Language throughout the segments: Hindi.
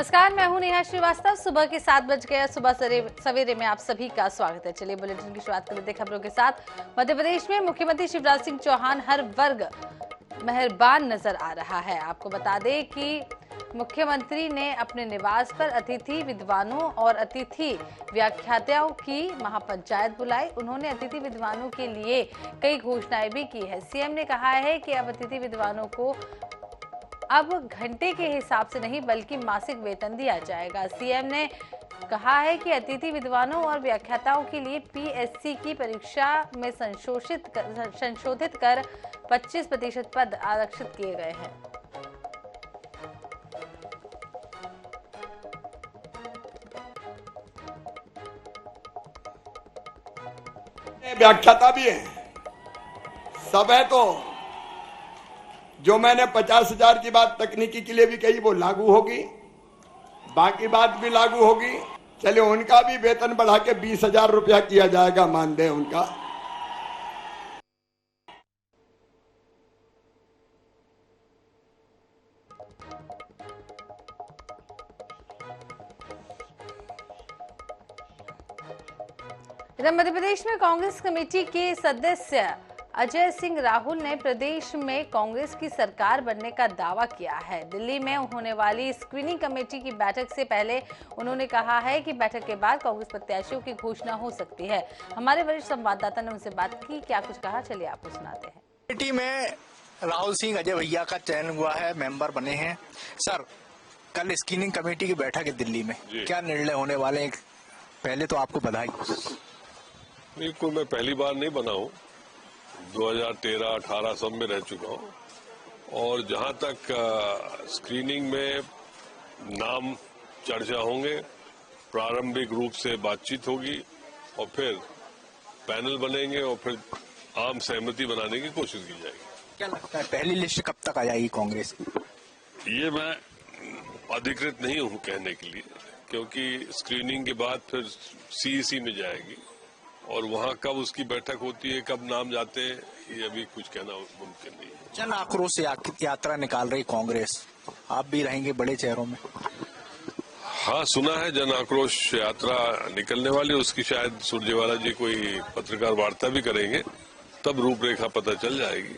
नमस्कार, मैं हूं नेहा श्रीवास्तव। सुबह के 7 बज गए। सुबह सवेरे में आप सभी का स्वागत है। चलिए बुलेटिन की शुरुआत कर लेते हैं खबरों के साथ। मध्य प्रदेश में मुख्यमंत्री शिवराज सिंह चौहान हर वर्ग मेहरबान नजर आ रहा है। आपको बता दें कि मुख्यमंत्री ने अपने निवास पर अतिथि विद्वानों और अतिथि व्याख्याताओं की महापंचायत बुलाई। उन्होंने अतिथि विद्वानों के लिए कई घोषणाएं भी की है। सीएम ने कहा है कि अब अतिथि विद्वानों को अब घंटे के हिसाब से नहीं बल्कि मासिक वेतन दिया जाएगा। सीएम ने कहा है कि अतिथि विद्वानों और व्याख्याताओं के लिए पीएससी की परीक्षा में संशोधित कर 25% पद आरक्षित किए गए हैं। व्याख्याता भी है, सब है। तो जो मैंने 50,000 की बात तकनीकी के लिए भी कही वो लागू होगी, बाकी बात भी लागू होगी। चलिए उनका भी वेतन बढ़ा के 20,000 रुपया किया जाएगा, मानदेय उनका। इधर मध्य प्रदेश में कांग्रेस कमेटी के सदस्य अजय सिंह राहुल ने प्रदेश में कांग्रेस की सरकार बनने का दावा किया है। दिल्ली में होने वाली स्क्रीनिंग कमेटी की बैठक से पहले उन्होंने कहा है कि बैठक के बाद कांग्रेस प्रत्याशियों की घोषणा हो सकती है। हमारे वरिष्ठ संवाददाता ने उनसे बात की, क्या कुछ कहा, चलिए आपको सुनाते हैं। कमेटी में राहुल सिंह अजय भैया का चयन हुआ है, मेंबर बने हैं। सर, कल स्क्रीनिंग कमेटी की बैठक है दिल्ली में, क्या निर्णय होने वाले हैं? पहले तो आपको बधाई। बिल्कुल, मैं पहली बार नहीं बना हूँ, 2013-18 सब में रह चुका हूँ। और जहाँ तक स्क्रीनिंग में नाम चर्चा होंगे, प्रारंभिक रूप से बातचीत होगी और फिर पैनल बनेंगे और फिर आम सहमति बनाने की कोशिश की जाएगी। क्या लगता है पहली लिस्ट कब तक आ जाएगी कांग्रेस की? ये मैं अधिकृत नहीं हूँ कहने के लिए, क्योंकि स्क्रीनिंग के बाद फिर सीईसी में जाएगी और वहाँ कब उसकी बैठक होती है, कब नाम जाते हैं, ये अभी कुछ कहना मुमकिन नहीं है। जन आक्रोश यात्रा निकाल रही कांग्रेस, आप भी रहेंगे बड़े चेहरों में? हाँ, सुना है जन आक्रोश यात्रा निकलने वाली, उसकी शायद सुरजेवाला जी कोई पत्रकार वार्ता भी करेंगे, तब रूपरेखा पता चल जाएगी।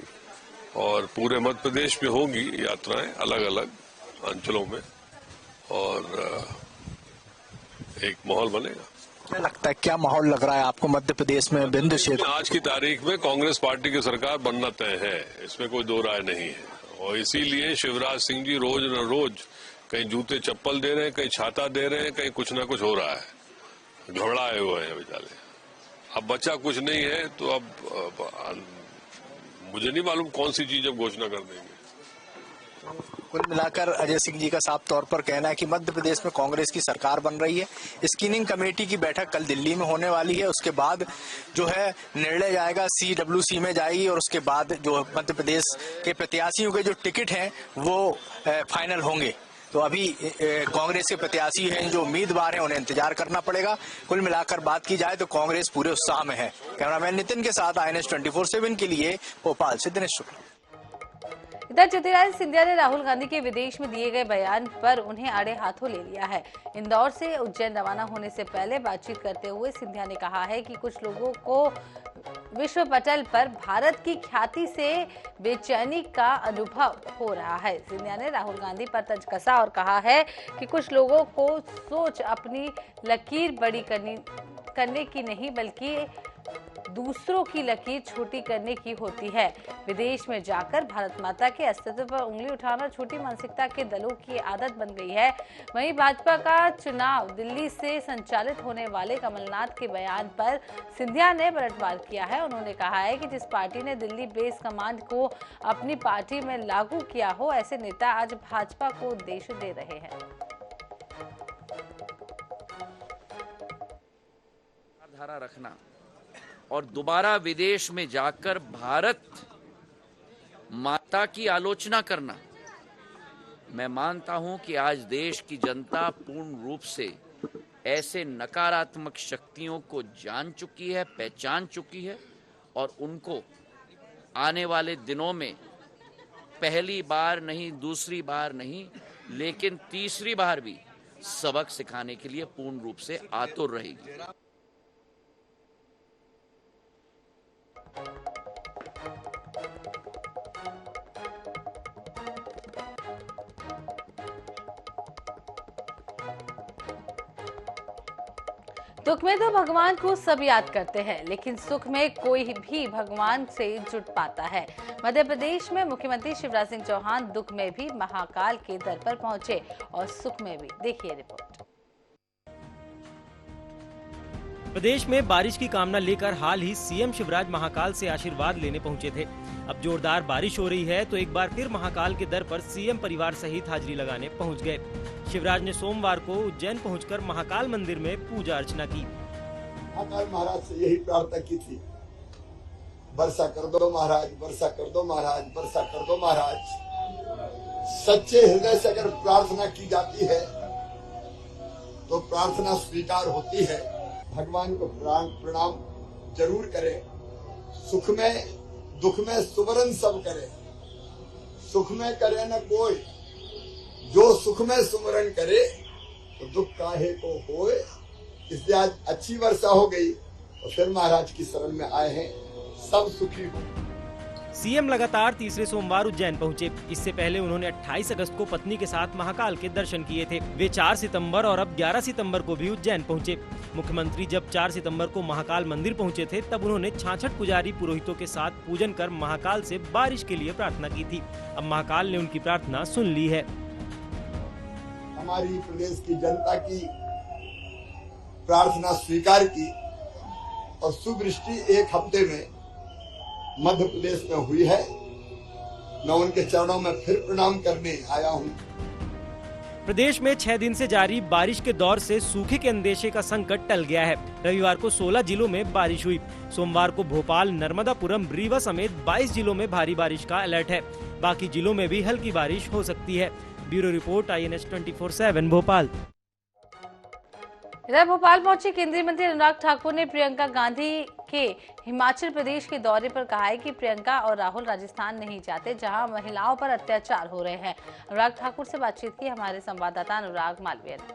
और पूरे मध्य प्रदेश में होगी यात्राएं, अलग अलग अंचलों में, और एक माहौल बनेगा। क्या लगता है, क्या माहौल लग रहा है आपको मध्य प्रदेश में बिंदु क्षेत्र? आज की तारीख में कांग्रेस पार्टी की सरकार बनना तय है, इसमें कोई दो राय नहीं है। और इसीलिए शिवराज सिंह जी रोज न रोज कहीं जूते चप्पल दे रहे हैं, कहीं छाता दे रहे हैं, कहीं कुछ ना कुछ हो रहा है, घबराए हुए हैं बेचारे। अब बचा कुछ नहीं है, तो अब मुझे नहीं मालूम कौन सी चीज अब घोषणा कर देंगे। कुल मिलाकर अजय सिंह जी का साफ तौर पर कहना है कि मध्य प्रदेश में कांग्रेस की सरकार बन रही है। स्क्रीनिंग कमेटी की बैठक कल दिल्ली में होने वाली है, उसके बाद जो है निर्णय जाएगा, CWC में जाएगी और उसके बाद जो मध्य प्रदेश के प्रत्याशियों के जो टिकट हैं वो फाइनल होंगे। तो अभी कांग्रेस के प्रत्याशी हैं, जो उम्मीदवार हैं, उन्हें इंतजार करना पड़ेगा। कुल मिलाकर बात की जाए तो कांग्रेस पूरे उत्साह में है। कैमरामैन नितिन के साथ INS 24/7 के लिए भोपाल से दिनेश शुक्ला। इधर ज्योतिरादित्य सिंधिया ने राहुल गांधी के विदेश में दिए गए बयान पर उन्हें आड़े हाथों ले लिया है। इंदौर से उज्जैन रवाना होने से पहले बातचीत करते हुए सिंधिया ने कहा है कि कुछ लोगों को विश्व पटल पर भारत की ख्याति से बेचैनी का अनुभव हो रहा है। सिंधिया ने राहुल गांधी पर तंज कसा और कहा है कि कुछ लोगों को सोच अपनी लकीर बड़ी करने की नहीं बल्कि दूसरों की लकीर छोटी करने की होती है। विदेश में जाकर भारत माता के अस्तित्व पर उंगली उठाना छोटी मानसिकता के दलों की आदत बन गई है। वहीं भाजपा का चुनाव दिल्ली से संचालित होने वाले कमलनाथ के बयान पर सिंधिया ने पलटवार किया है। उन्होंने कहा है कि जिस पार्टी ने दिल्ली बेस कमांड को अपनी पार्टी में लागू किया हो, ऐसे नेता आज भाजपा को उपदेश दे रहे हैं। धारा रखना और दोबारा विदेश में जाकर भारत माता की आलोचना करना, मैं मानता हूं कि आज देश की जनता पूर्ण रूप से ऐसे नकारात्मक शक्तियों को जान चुकी है, पहचान चुकी है और उनको आने वाले दिनों में पहली बार नहीं, दूसरी बार नहीं, लेकिन तीसरी बार भी सबक सिखाने के लिए पूर्ण रूप से आतुर रहेगी। दुख में तो भगवान को सब याद करते हैं, लेकिन सुख में कोई भी भगवान से जुट पाता है। मध्य प्रदेश में मुख्यमंत्री शिवराज सिंह चौहान दुख में भी महाकाल के दर पर पहुंचे और सुख में भी। देखिए रिपोर्ट। प्रदेश में बारिश की कामना लेकर हाल ही सीएम शिवराज महाकाल से आशीर्वाद लेने पहुंचे थे। अब जोरदार बारिश हो रही है तो एक बार फिर महाकाल के दर पर सीएम परिवार सहित हाजिरी लगाने पहुंच गए। शिवराज ने सोमवार को उज्जैन पहुंचकर महाकाल मंदिर में पूजा अर्चना की। महाकाल महाराज से यही प्रार्थना की थी, वर्षा कर दो महाराज, वर्षा कर दो महाराज, वर्षा कर दो महाराज। सच्चे हृदय से अगर प्रार्थना की जाती है तो प्रार्थना स्वीकार होती है। भगवान को प्रणाम जरूर करें। सुख में दुख में सुमरन सब करे, सुख में करे न कोई, जो सुख में सुमरन करे तो दुख काहे को होए। इसलिए आज अच्छी वर्षा हो गई और फिर महाराज की शरण में आए हैं, सब सुखी हो। सीएम लगातार तीसरे सोमवार उज्जैन पहुंचे। इससे पहले उन्होंने 28 अगस्त को पत्नी के साथ महाकाल के दर्शन किए थे। वे 4 सितंबर और अब 11 सितंबर को भी उज्जैन पहुंचे। मुख्यमंत्री जब 4 सितंबर को महाकाल मंदिर पहुंचे थे तब उन्होंने 66 पुजारी पुरोहितों के साथ पूजन कर महाकाल से बारिश के लिए प्रार्थना की थी। अब महाकाल ने उनकी प्रार्थना सुन ली है। हमारी प्रदेश की जनता की प्रार्थना स्वीकार की और सुवृष्टि एक हफ्ते में मध्य प्रदेश में हुई है। मैं उनके चरणों में फिर प्रणाम करने आया हूँ। प्रदेश में 6 दिन से जारी बारिश के दौर से सूखे के अंदेशे का संकट टल गया है। रविवार को 16 जिलों में बारिश हुई। सोमवार को भोपाल, नर्मदापुरम, रीवा समेत 22 जिलों में भारी बारिश का अलर्ट है। बाकी जिलों में भी हल्की बारिश हो सकती है। Bureau report, INS 24/7 Bhopal. इधर भोपाल पहुंचे केंद्रीय मंत्री अनुराग ठाकुर ने प्रियंका गांधी के हिमाचल प्रदेश के दौरे पर कहा है कि प्रियंका और राहुल राजस्थान नहीं जाते, जहां महिलाओं पर अत्याचार हो रहे हैं। अनुराग ठाकुर से बातचीत की हमारे संवाददाता अनुराग मालवीय ने।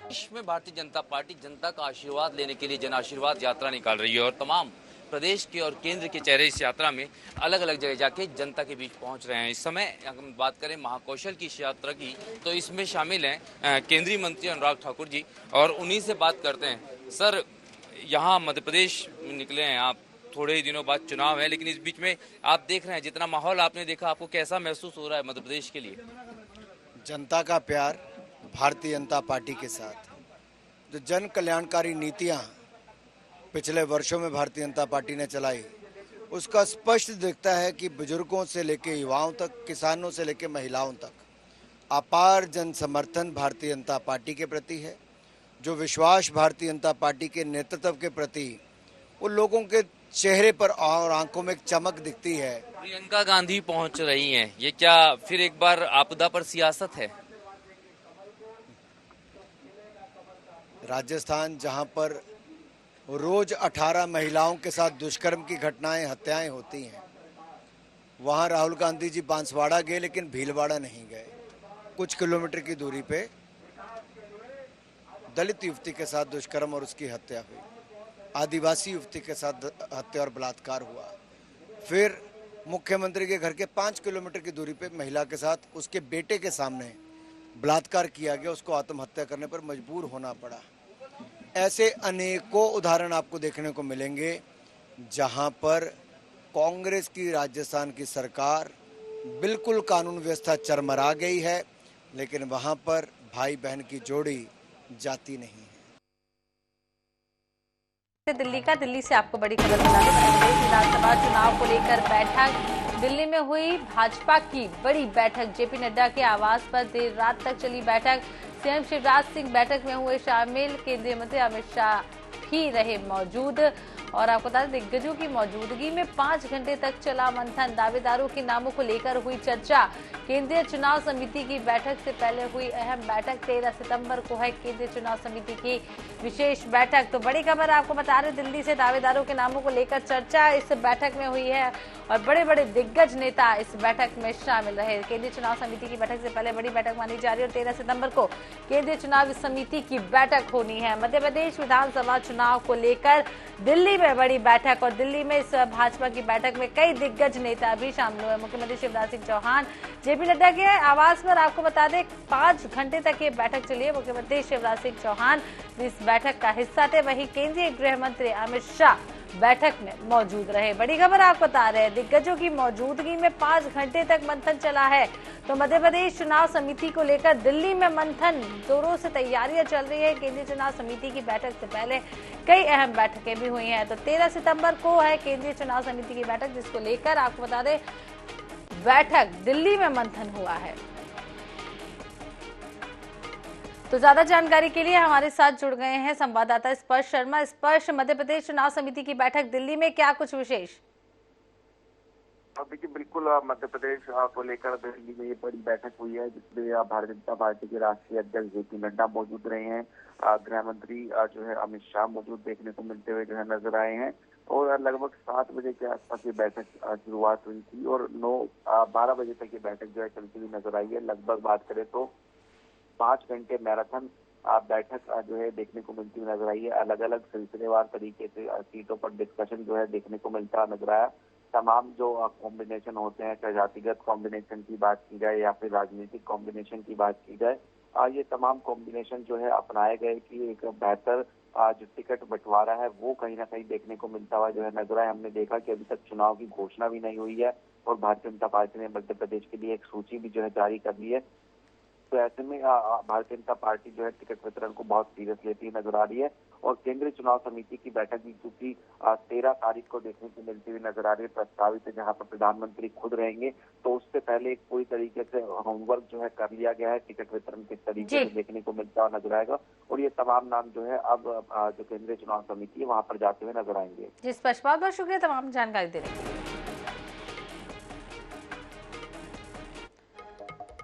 देश में भारतीय जनता पार्टी जनता का आशीर्वाद लेने के लिए जन आशीर्वाद यात्रा निकाल रही है और तमाम प्रदेश के और केंद्र के चेहरे इस यात्रा में अलग अलग जगह जाके जनता के बीच पहुंच रहे हैं। इस समय हम बात करें महाकौशल की इस यात्रा की तो इसमें शामिल हैं केंद्रीय मंत्री अनुराग ठाकुर जी और उन्हीं से बात करते हैं। सर, यहाँ मध्य प्रदेश में निकले हैं आप, थोड़े ही दिनों बाद चुनाव है, लेकिन इस बीच में आप देख रहे हैं जितना माहौल आपने देखा, आपको कैसा महसूस हो रहा है मध्य प्रदेश के लिए? जनता का प्यार भारतीय जनता पार्टी के साथ, जो जन कल्याणकारी नीतियां पिछले वर्षों में भारतीय जनता पार्टी ने चलाई, उसका स्पष्ट दिखता है कि बुजुर्गों से लेकर युवाओं तक, किसानों से लेकर महिलाओं तक अपार जन समर्थन भारतीय जनता पार्टी के प्रति है। जो विश्वास भारतीय जनता पार्टी के नेतृत्व के प्रति उन लोगों के चेहरे पर और आंखों में एक चमक दिखती है। प्रियंका गांधी पहुंच रही हैं, ये क्या फिर एक बार आपदा पर सियासत है? राजस्थान, जहां पर रोज 18 महिलाओं के साथ दुष्कर्म की घटनाएं, हत्याएं होती हैं, वहां राहुल गांधी जी बांसवाड़ा गए लेकिन भीलवाड़ा नहीं गए। कुछ किलोमीटर की दूरी पे दलित युवती के साथ दुष्कर्म और उसकी हत्या हुई, आदिवासी युवती के साथ हत्या और बलात्कार हुआ। फिर मुख्यमंत्री के घर के 5 किलोमीटर की दूरी पे महिला के साथ उसके बेटे के सामने बलात्कार किया गया, उसको आत्महत्या करने पर मजबूर होना पड़ा। ऐसे अनेकों उदाहरण आपको देखने को मिलेंगे जहां पर कांग्रेस की राजस्थान की सरकार बिल्कुल कानून व्यवस्था चरमरा गई है, लेकिन वहां पर भाई बहन की जोड़ी जाती नहीं है। दिल्ली से आपको बड़ी खबर बता दें, मध्य प्रदेश विधानसभा चुनाव को लेकर बैठक दिल्ली में हुई। भाजपा की बड़ी बैठक, जेपी नड्डा के आवास पर देर रात तक चली बैठक। सीएम शिवराज सिंह बैठक में हुए शामिल, केंद्रीय मंत्री अमित शाह भी रहे मौजूद। और आपको बता दें दिग्गजों की मौजूदगी में 5 घंटे तक चला मंथन, दावेदारों के नामों को लेकर हुई चर्चा। केंद्रीय चुनाव समिति की बैठक से पहले हुई अहम बैठक, 13 सितंबर को है केंद्रीय चुनाव समिति की विशेष बैठक। तो बड़ी खबर आपको बता रहे दिल्ली से दावेदारों के नामों को लेकर चर्चा इस बैठक में हुई है और बड़े बड़े दिग्गज नेता इस बैठक में शामिल रहे। केंद्रीय चुनाव समिति की बैठक से पहले बड़ी बैठक मानी जा रही है और 13 सितंबर को केंद्रीय चुनाव समिति की बैठक होनी है। मध्य प्रदेश विधानसभा चुनाव को लेकर दिल्ली में बड़ी बैठक और दिल्ली में इस भाजपा की बैठक में कई दिग्गज नेता भी शामिल हुए। मुख्यमंत्री शिवराज सिंह चौहान जेपी नड्डा के आवास पर आपको बता दें 5 घंटे तक ये बैठक चली है। मुख्यमंत्री शिवराज सिंह चौहान इस बैठक का हिस्सा थे, वहीं केंद्रीय गृह मंत्री अमित शाह बैठक में मौजूद रहे। बड़ी खबर आपको बता रहे हैं दिग्गजों की मौजूदगी में 5 घंटे तक मंथन चला है। तो मध्य प्रदेश चुनाव समिति को लेकर दिल्ली में मंथन जोरों से तैयारियां चल रही है। केंद्रीय चुनाव समिति की बैठक से पहले कई अहम बैठकें भी हुई हैं। तो 13 सितंबर को है केंद्रीय चुनाव समिति की बैठक, जिसको लेकर आपको बता दें बैठक दिल्ली में मंथन हुआ है। तो ज्यादा जानकारी के लिए हमारे साथ जुड़ गए हैं संवाददाता स्पर्श शर्मा। स्पर्श, मध्य प्रदेश चुनाव समिति की बैठक दिल्ली में, क्या कुछ विशेष? देखिए बिल्कुल मध्य प्रदेश को लेकर दिल्ली में ये बड़ी बैठक हुई है जिसमें भारतीय जनता पार्टी के राष्ट्रीय अध्यक्ष जेपी नड्डा मौजूद रहे हैं। गृह मंत्री जो है अमित शाह मौजूद देखने को मिलते हुए जो है नजर आए हैं और लगभग 7 बजे के आसपास ये बैठक शुरुआत हुई थी और 12 बजे तक ये बैठक जो है चलती हुई नजर आई है। लगभग बात करें तो 5 घंटे मैराथन बैठक जो है देखने को मिलती हुई नजर आई है। अलग अलग सिलसिलेवार तरीके से सीटों पर डिस्कशन जो है देखने को मिलता नजर आया। तमाम जो कॉम्बिनेशन होते हैं, चाहे जातिगत कॉम्बिनेशन की बात की जाए या फिर राजनीतिक कॉम्बिनेशन की बात की जाए, ये तमाम कॉम्बिनेशन जो है अपनाए गए कि एक बेहतर जो टिकट बंटवारा है वो कहीं ना कहीं देखने को मिलता हुआ जो है नजर आया। हमने देखा कि अभी तक चुनाव की घोषणा भी नहीं हुई है और भारतीय जनता पार्टी ने मध्य प्रदेश के लिए एक सूची भी जो है जारी कर दी है। तो ऐसे में भारतीय जनता पार्टी जो है टिकट वितरण को बहुत सीरियस लेती हुई नजर आ रही है और केंद्रीय चुनाव समिति की बैठक भी चूंकि 13 तारीख को देखने को मिलती हुई नजर आ रही है, प्रस्तावित है, जहां पर प्रधानमंत्री खुद रहेंगे, तो उससे पहले पूरी तरीके से होमवर्क जो है कर लिया गया है। टिकट वितरण किस तरीके से देखने को मिलता हुआ नजर आएगा और ये तमाम नाम जो है अब जो केंद्रीय चुनाव समिति है वहां पर जाते हुए नजर आएंगे। जी स्पष्ट, बहुत बहुत शुक्रिया तमाम जानकारी देने के लिए।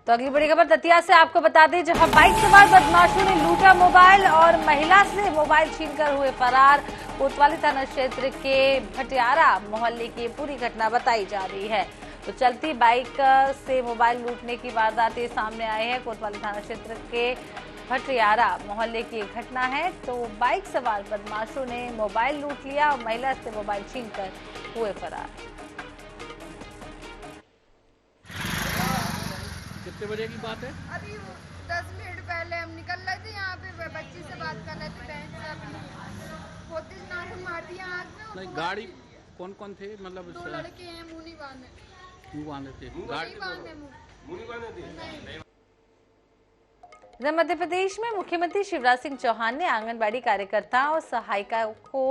तो अगली बड़ी खबर दतिया से आपको बता दें, जहां बाइक सवार बदमाशों ने लूटा मोबाइल और महिला से मोबाइल छीनकर हुए फरार। कोतवाली थाना क्षेत्र के भटियारा मोहल्ले की पूरी घटना बताई जा रही है। तो चलती बाइक से मोबाइल लूटने की वारदातें सामने आई है। कोतवाली थाना क्षेत्र के भटियारा मोहल्ले की घटना है। तो बाइक सवार बदमाशों ने मोबाइल लूट लिया और महिला से मोबाइल छीनकर हुए फरार। कितने बजे की बात है? अभी 10 मिनट पहले हम निकल रहे थे, यहाँ पे बच्ची से बात कर रहे थे, बहन से अपनी होती नाक मार दिया आँख में। नहीं, गाड़ी कौन कौन थे? मतलब 2 लड़के हैं, मुँह नहीं बांधे थे गाड़ी। इधर मध्य प्रदेश में मुख्यमंत्री शिवराज सिंह चौहान ने आंगनबाड़ी कार्यकर्ताओं और सहायिका को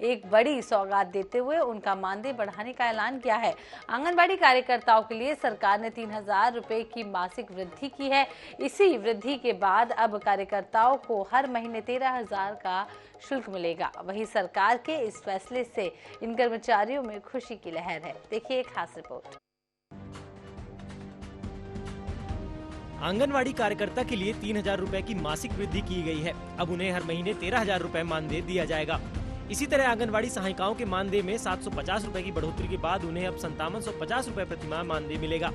एक बड़ी सौगात देते हुए उनका मानदेय बढ़ाने का ऐलान किया है। आंगनबाड़ी कार्यकर्ताओं के लिए सरकार ने 3000 रुपए की मासिक वृद्धि की है। इसी वृद्धि के बाद अब कार्यकर्ताओं को हर महीने 13,000 का शुल्क मिलेगा। वहीं सरकार के इस फैसले से इन कर्मचारियों में खुशी की लहर है। देखिए एक खास रिपोर्ट। आंगनवाड़ी कार्यकर्ता के लिए 3000 रुपए की मासिक वृद्धि की गई है। अब उन्हें हर महीने 13,000 रुपए मानदेय दिया जाएगा। इसी तरह आंगनवाड़ी सहायिकाओं के मानदेय में 750 रुपए की बढ़ोतरी के बाद उन्हें अब 5750 रुपए प्रतिमाह मानदेय मिलेगा।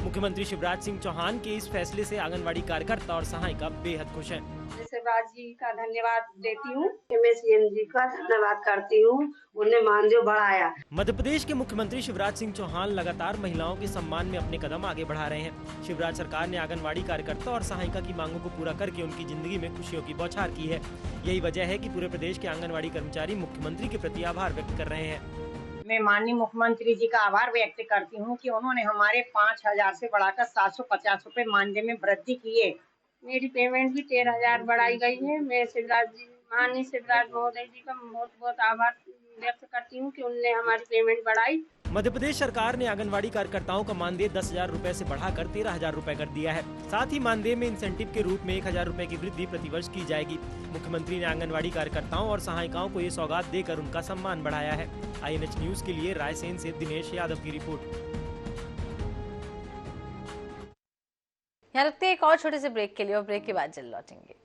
मुख्यमंत्री शिवराज सिंह चौहान के इस फैसले से आंगनवाड़ी कार्यकर्ता और सहायिका बेहद खुश हैं। शिवराज जी का धन्यवाद देती हूँ, मैं सीएम जी का धन्यवाद करती हूँ, उन्हें मानदेय बढ़ाया। मध्य प्रदेश के मुख्यमंत्री शिवराज सिंह चौहान लगातार महिलाओं के सम्मान में अपने कदम आगे बढ़ा रहे हैं। शिवराज सरकार ने आंगनवाड़ी कार्यकर्ता और सहायिका की मांगों को पूरा करके उनकी जिंदगी में खुशियों की बौछार की है। यही वजह है कि पूरे प्रदेश के आंगनवाड़ी कर्मचारी मुख्यमंत्री के प्रति आभार व्यक्त कर रहे हैं। मैं माननीय मुख्यमंत्री जी का आभार व्यक्त करती हूँ कि उन्होंने हमारे 5000 से बढ़ाकर 750 रुपए मानदेय में वृद्धि की है। मेरी पेमेंट भी 13,000 बढ़ाई गई है। मैं माननीय शिवराज महोदय जी का बहुत बहुत आभार व्यक्त करती हूँ कि उनने हमारी पेमेंट बढ़ाई। मध्य प्रदेश सरकार ने आंगनवाड़ी कार्यकर्ताओं का मानदेय 10,000 रूपए से बढ़ाकर 13,000 रूपए कर दिया है। साथ ही मानदेय में इंसेंटिव के रूप में 1,000 रूपए की वृद्धि प्रतिवर्ष की जाएगी। मुख्यमंत्री ने आंगनवाड़ी कार्यकर्ताओं और सहायिकाओं को ये सौगात देकर उनका सम्मान बढ़ाया है। INH न्यूज के लिए रायसेन से दिनेश यादव की रिपोर्ट। यहाँ रखते हैं एक और छोटे से ब्रेक के लिए और ब्रेक के बाद जल्द लौटेंगे।